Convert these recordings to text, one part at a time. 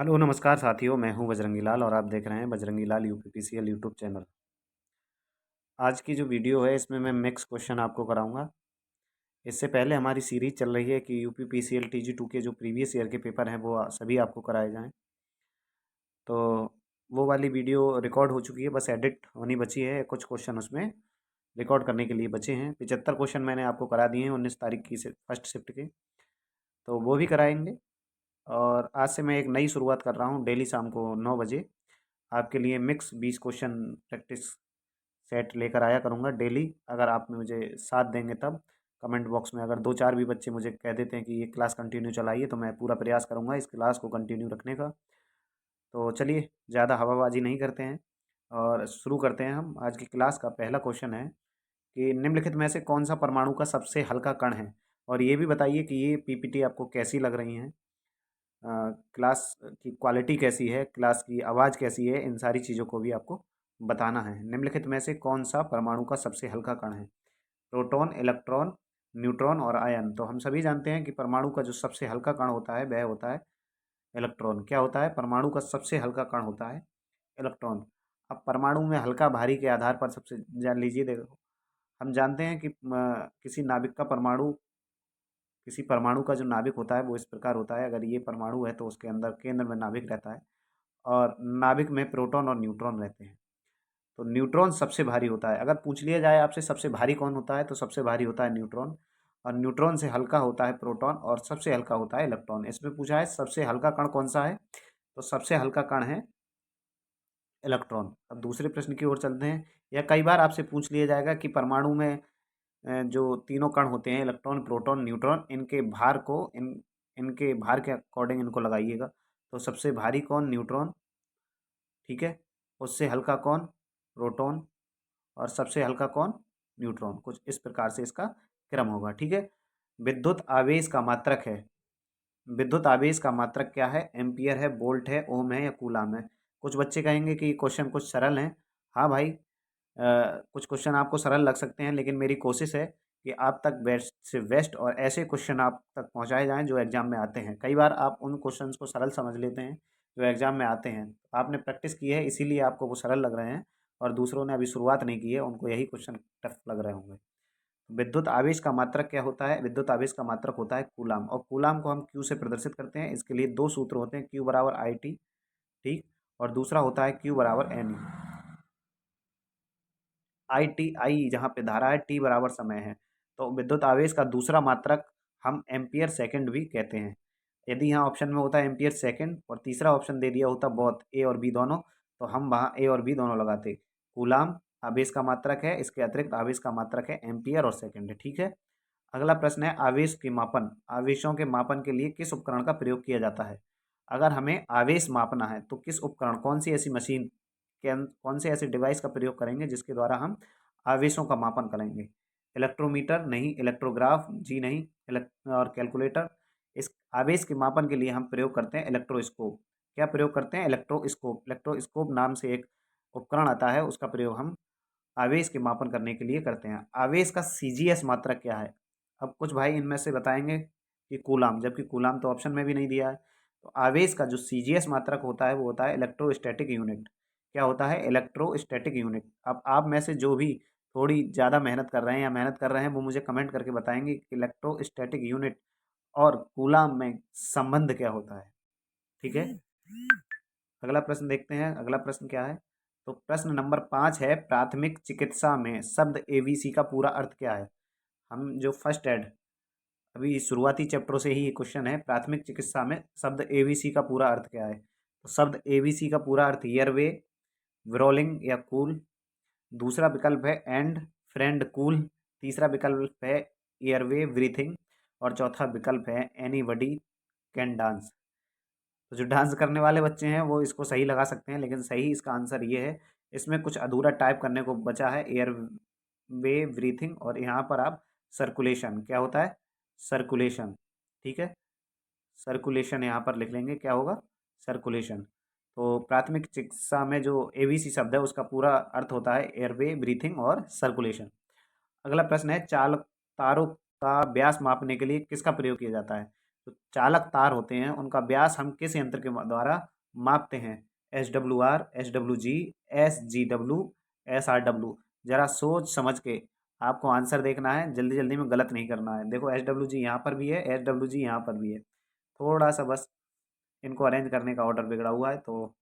Hello नमस्कार साथियों, मैं हूं बजरंगी लाल और आप देख रहे हैं बजरंगी लाल यूपीपीसीएल यूट्यूब चैनल। आज की जो वीडियो है इसमें मैं मिक्स क्वेश्चन आपको कराऊंगा। इससे पहले हमारी सीरीज चल रही है कि यूपीपीसीएल टीजी 2 के जो प्रीवियस ईयर के पेपर हैं वो सभी आपको कराए जाएं। तो वो वाली वीडियो रिकॉर्ड हो चुकी है, बस एडिट होनी बची है। कुछ क्वेश्चन उसमें रिकॉर्ड करने के लिए बचे हैं। 75 क्वेश्चन मैंने आपको करा दिए हैं 19 तारीख की से फर्स्ट शिफ्ट के, तो वो भी कराएंगे। और आज से मैं एक नई शुरुआत कर रहा हूँ, डेली शाम को 9 बजे आपके लिए मिक्स 20 क्वेश्चन प्रैक्टिस सेट लेकर आया करूँगा डेली। अगर आप मुझे साथ देंगे तब कमेंट बॉक्स में अगर दो चार भी बच्चे मुझे कह देते हैं कि ये क्लास कंटिन्यू चलाइए, तो मैं पूरा प्रयास करूँगा इस क्लास को कंटिन्यू रखने का। तो चलिए ज़्यादा हवाबाजी नहीं करते हैं और शुरू करते हैं। हम आज की क्लास का पहला क्वेश्चन है कि निम्नलिखित में से कौन सा परमाणु का सबसे हल्का कण है। और ये भी बताइए कि ये पीपीटी आपको कैसी लग रही हैं, क्लास की क्वालिटी कैसी है, क्लास की आवाज़ कैसी है, इन सारी चीज़ों को भी आपको बताना है। निम्नलिखित में से कौन सा परमाणु का सबसे हल्का कण है। प्रोटॉन, इलेक्ट्रॉन, न्यूट्रॉन और आयन। तो हम सभी जानते हैं कि परमाणु का जो सबसे हल्का कण होता है वह होता है इलेक्ट्रॉन। क्या होता है? परमाणु का सबसे हल्का कण होता है इलेक्ट्रॉन। अब परमाणु में हल्का भारी के आधार पर सबसे जान लीजिए, देखो हम जानते हैं कि किसी नाभिक का परमाणु, किसी परमाणु का जो नाभिक होता है वो इस प्रकार होता है। अगर ये परमाणु है तो उसके अंदर केंद्र में नाभिक रहता है और नाभिक में प्रोटॉन और न्यूट्रॉन रहते हैं। तो न्यूट्रॉन सबसे भारी होता है। अगर पूछ लिया जाए आपसे सबसे भारी कौन होता है, तो सबसे भारी होता है न्यूट्रॉन। और न्यूट्रॉन से हल्का होता है प्रोटॉन और सबसे हल्का होता है इलेक्ट्रॉन। इसमें पूछा है सबसे हल्का कण कौन सा है, तो सबसे हल्का कण है इलेक्ट्रॉन। अब दूसरे प्रश्न की ओर चलते हैं। या कई बार आपसे पूछ लिया जाएगा कि परमाणु में जो तीनों कण होते हैं इलेक्ट्रॉन, प्रोटॉन, न्यूट्रॉन, इनके भार को इनके भार के अकॉर्डिंग इनको लगाइएगा। तो सबसे भारी कौन? न्यूट्रॉन, ठीक है। उससे हल्का कौन? प्रोटॉन। और सबसे हल्का कौन? न्यूट्रॉन। कुछ इस प्रकार से इसका क्रम होगा, ठीक है। विद्युत आवेश का मात्रक है, विद्युत आवेश का मात्रक क्या है? एम्पियर है, वोल्ट है, ओम है या कूलाम है। कुछ बच्चे कहेंगे कि क्वेश्चन कुछ सरल हैं। हाँ भाई, कुछ क्वेश्चन आपको सरल लग सकते हैं, लेकिन मेरी कोशिश है कि आप तक बेस्ट से बेस्ट और ऐसे क्वेश्चन आप तक पहुंचाए जाएं जो एग्जाम में आते हैं। कई बार आप उन क्वेश्चंस को सरल समझ लेते हैं जो एग्जाम में आते हैं। आपने प्रैक्टिस की है इसीलिए आपको वो सरल लग रहे हैं, और दूसरों ने अभी शुरुआत नहीं की है, उनको यही क्वेश्चन टफ लग रहे होंगे। विद्युत आवेश का मात्रक क्या होता है? विद्युत आवेश का मात्रक होता है कूलाम। और कूलाम को हम क्यू से प्रदर्शित करते हैं। इसके लिए दो सूत्र होते हैं, क्यू बराबर आई टी, ठीक, और दूसरा होता है क्यू बराबर एन ई। आई टी, आई जहाँ पे धारा है, टी बराबर समय है। तो विद्युत आवेश का दूसरा मात्रक हम एम्पियर सेकंड भी कहते हैं। यदि यहाँ ऑप्शन में होता है एम्पियर सेकंड और तीसरा ऑप्शन दे दिया होता बहुत ए और बी दोनों, तो हम वहाँ ए और बी दोनों लगाते। कूलाम आवेश का मात्रक है, इसके अतिरिक्त आवेश का मात्रक है एम्पियर और सेकंड, ठीक है। अगला प्रश्न है आवेश के मापन। आवेशों के मापन के लिए किस उपकरण का प्रयोग किया जाता है? अगर हमें आवेश मापना है तो किस उपकरण, कौन सी ऐसी मशीन कौन से ऐसे डिवाइस का प्रयोग करेंगे जिसके द्वारा हम आवेशों का मापन करेंगे? इलेक्ट्रोमीटर नहीं, इलेक्ट्रोग्राफ जी नहीं, और कैलकुलेटर। इस आवेश के मापन के लिए हम प्रयोग करते हैं इलेक्ट्रोस्कोप। क्या प्रयोग करते हैं? इलेक्ट्रोस्कोप। इलेक्ट्रोस्कोप नाम से एक उपकरण आता है, उसका प्रयोग हम आवेश के मापन करने के लिए करते हैं। आवेश का सीजीएस मात्रक क्या है? अब कुछ भाई इनमें से बताएंगे कि कूलाम, जबकि कूलाम तो ऑप्शन में भी नहीं दिया है। तो आवेश का जो सीजीएस मात्रक होता है वो होता है इलेक्ट्रोस्टैटिक यूनिट। क्या होता है? Electrostatic unit. अब आप में से जो भी थोड़ी ज़्यादा मेहनत कर रहे हैं या मेहनत कर रहे हैं वो मुझे कमेंट करके बताएंगे कि इलेक्ट्रोस्टैटिक यूनिट और कूलाम में संबंध क्या होता है, ठीक है। अगला प्रश्न देखते हैं। अगला प्रश्न क्या है? तो प्रश्न नंबर 5 है, प्राथमिक चिकित्सा में शब्द एबीसी का पूरा अर्थ क्या है? हम जो फर्स्ट एड, अभी शुरुआती चैप्टरों से ही ये क्वेश्चन है। प्राथमिक चिकित्सा में शब्द एबीसी का पूरा अर्थ क्या है? तो शब्द एबीसी का पूरा अर्थ एयरवे, ब्रोलिंग या कूल। दूसरा विकल्प है एंड, फ्रेंड, कूल। तीसरा विकल्प है एयरवे, ब्रीथिंग। और चौथा विकल्प है एनीबडी कैन डांस। तो जो डांस करने वाले बच्चे हैं वो इसको सही लगा सकते हैं, लेकिन सही इसका आंसर ये है। इसमें कुछ अधूरा टाइप करने को बचा है, एयर वे, ब्रीथिंग, और यहाँ पर आप सर्कुलेशन। क्या होता है? सर्कुलेशन, ठीक है। सर्कुलेशन यहाँ पर लिख लेंगे, क्या होगा? सर्कुलेशन। तो प्राथमिक चिकित्सा में जो एबीसी शब्द है उसका पूरा अर्थ होता है एयरवे, ब्रीथिंग और सर्कुलेशन। अगला प्रश्न है, चालक तारों का व्यास मापने के लिए किसका प्रयोग किया जाता है? तो चालक तार होते हैं उनका व्यास हम किस यंत्र के द्वारा मापते हैं? SWR, SWG, SGW, SRW। जरा सोच समझ के आपको आंसर देखना है, जल्दी जल्दी में गलत नहीं करना है। देखो SWG यहाँ पर भी है, SWG यहाँ पर भी है, थोड़ा सा बस इनको अरेंज करने का ऑर्डर बिगड़ा हुआ है। तो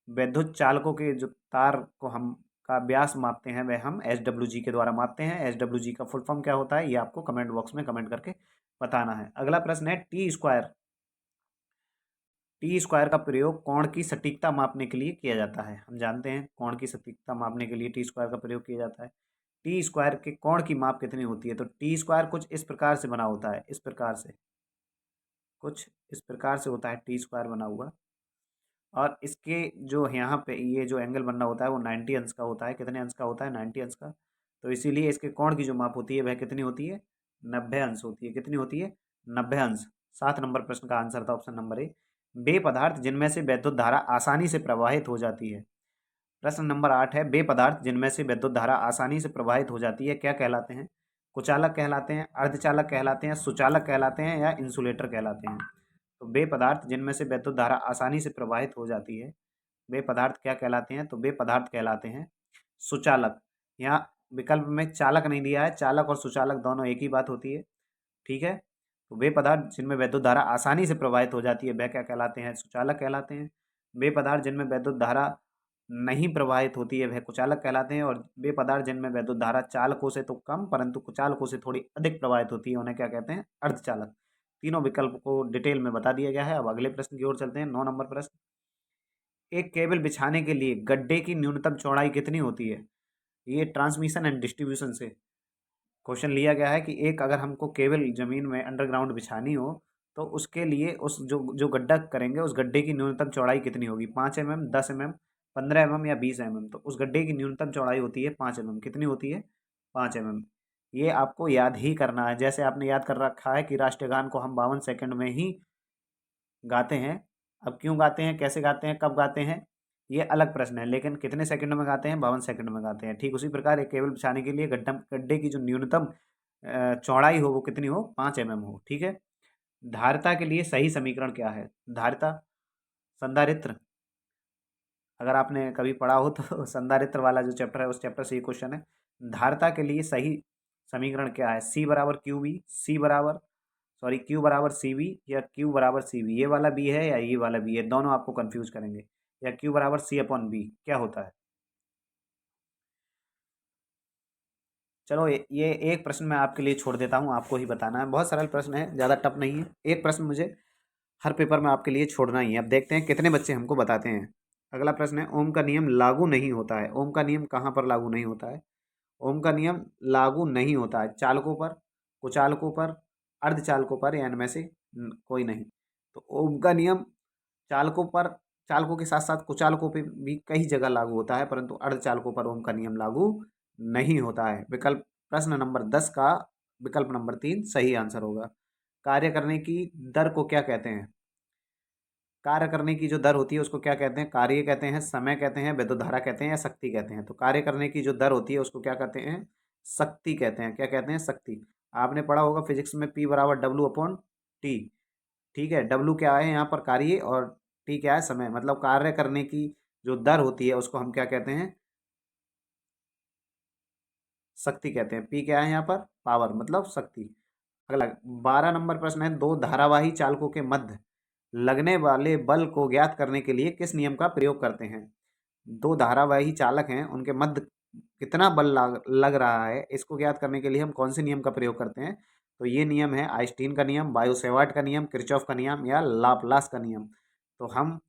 विद्युत चालकों के जो तार को हम का व्यास मापते हैं वह हम SWG के द्वारा मापते हैं। SWG का फुल फॉर्म क्या होता है ये आपको कमेंट बॉक्स में कमेंट करके बताना है। अगला प्रश्न है टी स्क्वायर। टी स्क्वायर का प्रयोग कोण की सटीकता मापने के लिए किया जाता है। हम जानते हैं कोण की सटीकता मापने के लिए टी स्क्वायर का प्रयोग किया जाता है। टी स्क्वायर के कोण की माप कितनी होती है? तो टी स्क्वायर कुछ इस प्रकार से बना होता है, इस प्रकार से, कुछ इस प्रकार से होता है टी स्क्वायर बना हुआ। और इसके जो यहाँ पे ये जो एंगल बनना होता है वो 90 अंश का होता है। कितने अंश का होता है? 90 अंश का। तो इसीलिए इसके कोण की जो माप होती है वह कितनी होती है? 90 अंश होती है। कितनी होती है? 90 अंश। 7 नंबर प्रश्न का आंसर था ऑप्शन नंबर ए। वे पदार्थ जिनमें से विद्युत धारा आसानी से प्रवाहित हो जाती है। प्रश्न नंबर 8 है वे पदार्थ जिनमें से विद्युत धारा आसानी से प्रवाहित हो जाती है क्या कहलाते हैं? कुचालक कहलाते हैं, अर्धचालक कहलाते हैं, सुचालक कहलाते हैं या इंसुलेटर कहलाते हैं? तो वे पदार्थ जिनमें से विद्युत धारा आसानी से प्रवाहित हो जाती है वे पदार्थ क्या कहलाते हैं? तो वे पदार्थ कहलाते हैं सुचालक। यहाँ विकल्प में चालक नहीं दिया है, चालक और सुचालक दोनों एक ही बात होती है, ठीक है। तो वे पदार्थ जिनमें विद्युत धारा आसानी से प्रवाहित हो जाती है वह क्या कहलाते हैं? सुचालक कहलाते हैं। वे पदार्थ जिनमें विद्युत धारा नहीं प्रवाहित होती है वह कुचालक कहलाते हैं। और वे पदार्थ जिनमें विद्युत धारा चालकों से तो कम परंतु कुचालकों से थोड़ी अधिक प्रवाहित होती है उन्हें क्या कहते हैं? अर्धचालक। तीनों विकल्प को डिटेल में बता दिया गया है। अब अगले प्रश्न की ओर चलते हैं। 9 नंबर प्रश्न, एक केबल बिछाने के लिए गड्ढे की न्यूनतम चौड़ाई कितनी होती है? ये ट्रांसमिशन एंड डिस्ट्रीब्यूशन से क्वेश्चन लिया गया है कि एक अगर हमको केबल जमीन में अंडरग्राउंड बिछानी हो तो उसके लिए उस जो जो गड्ढा करेंगे उस गड्ढे की न्यूनतम चौड़ाई कितनी होगी? 5 mm, 10 mm, 15 mm या 20 mm? तो उस गड्ढे की न्यूनतम चौड़ाई होती है 5 mm। कितनी होती है? 5 mm। ये आपको याद ही करना है, जैसे आपने याद कर रखा है कि राष्ट्रीय गान को हम 52 सेकंड में ही गाते हैं। अब क्यों गाते हैं, कैसे गाते हैं, कब गाते हैं, ये अलग प्रश्न है, लेकिन कितने सेकंड में गाते हैं? 52 सेकंड में गाते हैं। ठीक उसी प्रकार एक केबल बिछाने के लिए गड्ढे की जो न्यूनतम चौड़ाई हो वो कितनी हो? 5 mm हो, ठीक है। धारिता के लिए सही समीकरण क्या है? धारिता, संधारित्र, अगर आपने कभी पढ़ा हो तो संधारित्र वाला जो चैप्टर है उस चैप्टर से ये क्वेश्चन है। धारिता के लिए सही समीकरण क्या है? सी बराबर क्यू बी, सी बराबर सॉरी क्यू बराबर सी बी या क्यू बराबर सी बी? ये वाला बी है या ये वाला बी है, दोनों आपको कंफ्यूज करेंगे। या क्यू बराबर सी अपॉन बी क्या होता है? चलो ये एक प्रश्न मैं आपके लिए छोड़ देता हूँ, आपको ही बताना है। बहुत सरल प्रश्न है, ज़्यादा टफ नहीं है। एक प्रश्न मुझे हर पेपर में आपके लिए छोड़ना ही है। अब देखते हैं कितने बच्चे हमको बताते हैं। अगला प्रश्न है ओम का नियम लागू नहीं होता है। ओम का नियम कहाँ पर लागू नहीं होता है? ओम का नियम लागू नहीं होता है चालकों पर, कुचालकों पर, अर्धचालकों पर या इनमें से कोई नहीं। तो ओम का नियम चालकों पर, चालकों के साथ साथ कुचालकों पे भी कई जगह लागू होता है परंतु अर्धचालकों पर ओम का नियम लागू नहीं होता है। विकल्प प्रश्न नंबर 10 का विकल्प नंबर 3 सही आंसर होगा। कार्य करने की दर को क्या कहते हैं? कार्य करने की जो दर होती है उसको क्या कहते हैं? कार्य कहते हैं, समय कहते हैं, विद्युत धारा कहते हैं या शक्ति कहते हैं? तो कार्य करने की जो दर होती है उसको क्या कहते हैं? शक्ति कहते हैं। क्या कहते हैं? शक्ति। आपने पढ़ा होगा फिजिक्स में P बराबर W अपॉन टी, ठीक है। W क्या है यहाँ पर? कार्य, और T क्या है? समय। मतलब कार्य करने की जो दर होती है उसको हम क्या कहते हैं? शक्ति कहते हैं। P क्या है यहाँ पर? पावर, मतलब शक्ति। अगला 12 नंबर प्रश्न है दो धारावाही चालकों के मध्य लगने वाले बल को ज्ञात करने के लिए किस नियम का प्रयोग करते हैं? दो धारावाही चालक हैं उनके मध्य कितना बल लग रहा है, इसको ज्ञात करने के लिए हम कौन से नियम का प्रयोग करते हैं? तो ये नियम है आइंस्टीन का नियम, बायो-सेवार्ट का नियम, किरचॉफ का नियम या लाप्लास का नियम। तो हम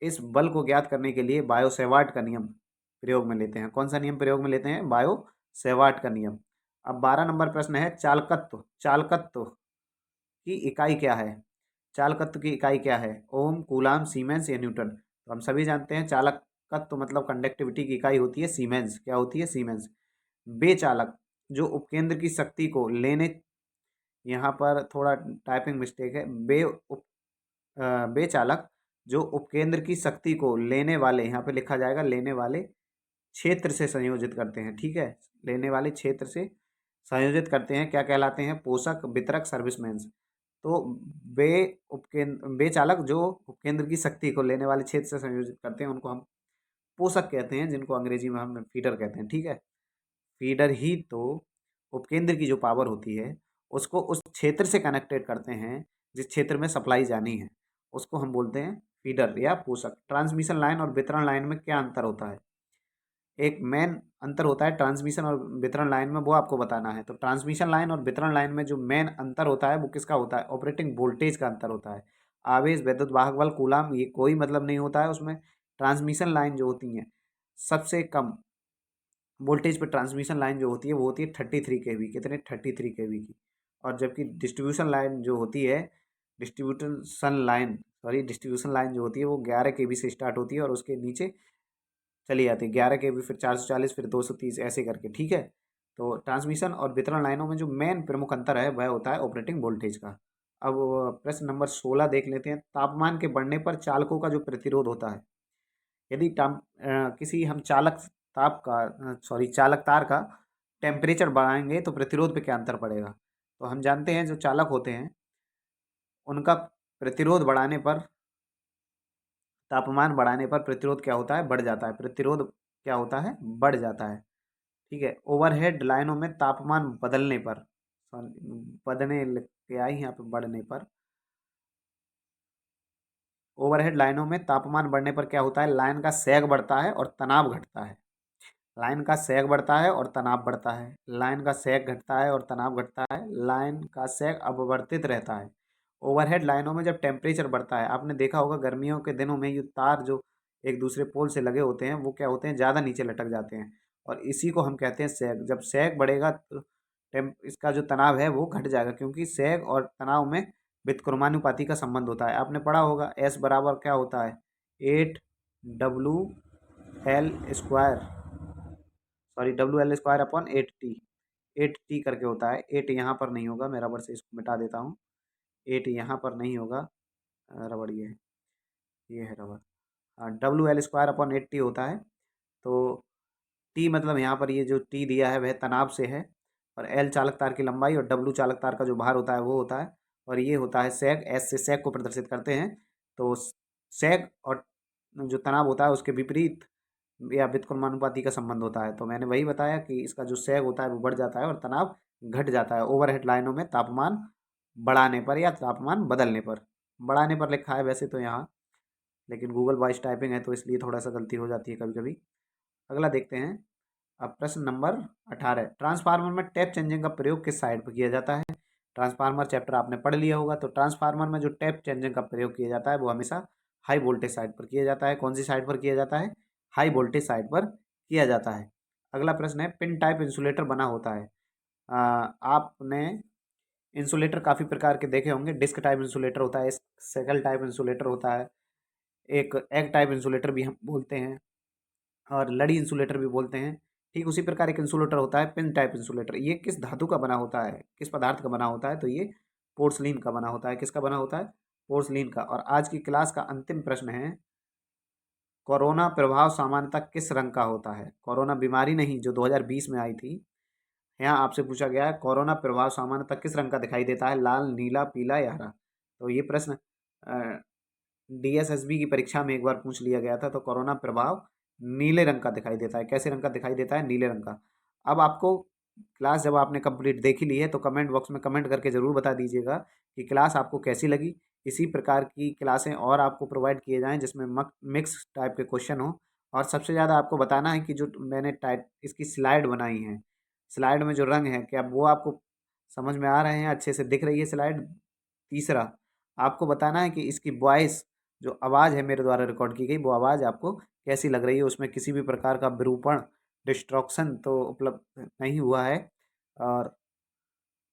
इस बल को ज्ञात करने के लिए बायो-सेवार्ट का नियम प्रयोग में लेते हैं। कौन सा नियम प्रयोग में लेते हैं? बायो-सेवार्ट का नियम। अब 12 नंबर प्रश्न है चालकत्व। चालकत्व की इकाई क्या है? चालकत्व की इकाई क्या है? ओम, कूलाम, सीमेंस या न्यूटन? तो हम सभी जानते हैं चालकत्व मतलब कंडक्टिविटी की इकाई होती है सीमेंस। क्या होती है? सीमेंस। बेचालक जो उपकेंद्र की शक्ति को लेने, यहाँ पर थोड़ा टाइपिंग मिस्टेक है, बेचालक जो उपकेंद्र की शक्ति को लेने वाले, यहाँ पे लिखा जाएगा लेने वाले क्षेत्र से संयोजित करते हैं, ठीक है। लेने वाले क्षेत्र से संयोजित करते हैं क्या कहलाते हैं? पोषक, वितरक, सर्विसमेंस। तो वे वे चालक जो उपकेंद्र की शक्ति को लेने वाले क्षेत्र से संयोजित करते हैं उनको हम पोषक कहते हैं, जिनको अंग्रेजी में हम फीडर कहते हैं। ठीक है, फीडर ही तो उपकेंद्र की जो पावर होती है उसको उस क्षेत्र से कनेक्टेड करते हैं जिस क्षेत्र में सप्लाई जानी है, उसको हम बोलते हैं फीडर या पोषक। ट्रांसमिशन लाइन और वितरण लाइन में क्या अंतर होता है? एक मेन अंतर होता है ट्रांसमिशन और वितरण लाइन में, वो आपको बताना है। तो ट्रांसमिशन लाइन और वितरण लाइन में जो मेन अंतर होता है वो किसका होता है? ऑपरेटिंग वोल्टेज का अंतर होता है। आवेश, विद्युत वाहक बल, कूलाम, ये कोई मतलब नहीं होता है उसमें। ट्रांसमिशन लाइन जो होती हैं सबसे कम वोल्टेज पे ट्रांसमिशन लाइन जो होती है वो होती है 33 kV, कितने? 33 kV की। और जबकि डिस्ट्रीब्यूशन लाइन जो होती है, डिस्ट्रीब्यूशन लाइन जो होती है वो 11 kV से स्टार्ट होती है और उसके नीचे चली जाती है। 11 kV, फिर 440, फिर 230, ऐसे करके। ठीक है, तो ट्रांसमिशन और वितरण लाइनों में जो मेन प्रमुख अंतर है वह होता है ऑपरेटिंग वोल्टेज का। अब प्रश्न नंबर 16 देख लेते हैं। तापमान के बढ़ने पर चालकों का जो प्रतिरोध होता है, यदि किसी हम चालक तार का टेम्परेचर बढ़ाएंगे तो प्रतिरोध पे क्या अंतर पड़ेगा? तो हम जानते हैं जो चालक होते हैं उनका प्रतिरोध बढ़ाने पर, तापमान बढ़ाने पर प्रतिरोध क्या होता है? बढ़ जाता है। प्रतिरोध क्या होता है? बढ़ जाता है। ठीक है, ओवरहेड लाइनों में तापमान बदलने पर, बदलने लिख के आई यहाँ पे, बढ़ने पर, ओवरहेड लाइनों में तापमान बढ़ने पर क्या होता है? लाइन का सैग बढ़ता है और तनाव घटता है। लाइन का सैग बढ़ता है और तनाव बढ़ता है। लाइन का सैग घटता है और तनाव घटता है। लाइन का सैग अपवर्तित रहता है। ओवरहेड लाइनों में जब टेम्परेचर बढ़ता है, आपने देखा होगा गर्मियों के दिनों में ये तार जो एक दूसरे पोल से लगे होते हैं वो क्या होते हैं? ज़्यादा नीचे लटक जाते हैं, और इसी को हम कहते हैं सैग। जब सैग बढ़ेगा तो इसका जो तनाव है वो घट जाएगा, क्योंकि सैग और तनाव में व्युत्क्रमानुपाती का संबंध होता है। आपने पढ़ा होगा एस बराबर क्या होता है? 8 WL² WL² upon 8T। 8T करके होता है। 8 यहाँ पर नहीं होगा, मैं रबड़ से इसको मिटा देता हूँ। 8 यहाँ पर नहीं होगा, रबड़ ये है रबड़। हाँ, WL² अपॉन 8T होता है। तो टी मतलब यहाँ पर ये जो टी दिया है वह तनाव से है, और एल चालक तार की लंबाई, और डब्लू चालक तार का जो भार होता है वो होता है, और ये होता है सैग। एस से सैग को प्रदर्शित करते हैं। तो सैग और जो तनाव होता है उसके विपरीत या व्युत्क्रमानुपाती का संबंध होता है। तो मैंने वही बताया कि इसका जो सैग होता है वो बढ़ जाता है और तनाव घट जाता है ओवरहेड लाइनों में तापमान बढ़ाने पर या तापमान बदलने पर। बढ़ाने पर लिखा है वैसे तो यहाँ, लेकिन गूगल वॉइस टाइपिंग है तो इसलिए थोड़ा सा गलती हो जाती है कभी कभी। अगला देखते हैं। अब प्रश्न नंबर 18, ट्रांसफार्मर में टैप चेंजिंग का प्रयोग किस साइड पर किया जाता है? ट्रांसफार्मर चैप्टर आपने पढ़ लिया होगा। तो ट्रांसफार्मर में जो टैप चेंजिंग का प्रयोग किया जाता है वो हमेशा हाई वोल्टेज साइड पर किया जाता है। कौन सी साइड पर किया जाता है? हाई वोल्टेज साइड पर किया जाता है। अगला प्रश्न है, पिन टाइप इंसुलेटर बना होता है। आपने इंसुलेटर काफ़ी प्रकार के देखे होंगे। डिस्क टाइप इंसुलेटर होता है, सेकल टाइप इंसुलेटर होता है, एक एग टाइप इंसुलेटर भी हम बोलते हैं, और लड़ी इंसुलेटर भी बोलते हैं। ठीक उसी प्रकार एक इंसुलेटर होता है पिन टाइप इंसुलेटर। ये किस धातु का बना होता है? किस पदार्थ का बना होता है? तो ये पोर्सलिन का बना होता है। किसका बना होता है? पोर्सलिन का। और आज की क्लास का अंतिम प्रश्न है, कोरोना प्रभाव सामान्यतः किस रंग का होता है? कोरोना बीमारी नहीं, जो 2020 में आई थी, यहाँ आपसे पूछा गया है कोरोना प्रभाव सामान्यतः किस रंग का दिखाई देता है? लाल, नीला, पीला या हरा? तो ये प्रश्न DSSB की परीक्षा में एक बार पूछ लिया गया था। तो कोरोना प्रभाव नीले रंग का दिखाई देता है। कैसे रंग का दिखाई देता है? नीले रंग का। अब आपको क्लास जब आपने कंप्लीट देख ही ली है तो कमेंट बॉक्स में कमेंट करके ज़रूर बता दीजिएगा कि क्लास आपको कैसी लगी। इसी प्रकार की क्लासें और आपको प्रोवाइड किए जाएँ जिसमें मिक्स टाइप के क्वेश्चन हो। और सबसे ज़्यादा आपको बताना है कि जो मैंने टाइप इसकी स्लाइड बनाई है, स्लाइड में जो रंग है क्या वो आपको समझ में आ रहे हैं? अच्छे से दिख रही है स्लाइड? तीसरा, आपको बताना है कि इसकी वॉइस जो आवाज़ है मेरे द्वारा रिकॉर्ड की गई वो आवाज़ आपको कैसी लग रही है? उसमें किसी भी प्रकार का विरूपण, डिस्ट्रॉक्शन तो उपलब्ध नहीं हुआ है। और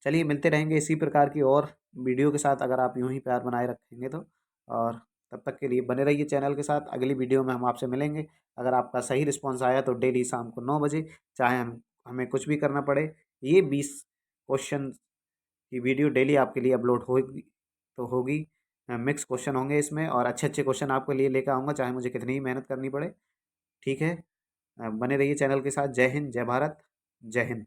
चलिए मिलते रहेंगे इसी प्रकार की और वीडियो के साथ, अगर आप यूं ही प्यार बनाए रखेंगे तो। और तब तक के लिए बने रहिए चैनल के साथ। अगली वीडियो में हम आपसे मिलेंगे। अगर आपका सही रिस्पॉन्स आया तो डेली शाम को 9 बजे, चाहे हमें कुछ भी करना पड़े, ये 20 क्वेश्चन की वीडियो डेली आपके लिए अपलोड होगी तो होगी। मिक्स क्वेश्चन होंगे इसमें, और अच्छे अच्छे क्वेश्चन आपके लिए लेकर आऊँगा, चाहे मुझे कितनी ही मेहनत करनी पड़े। ठीक है, बने रहिए चैनल के साथ। जय हिंद, जय भारत, जय हिंद।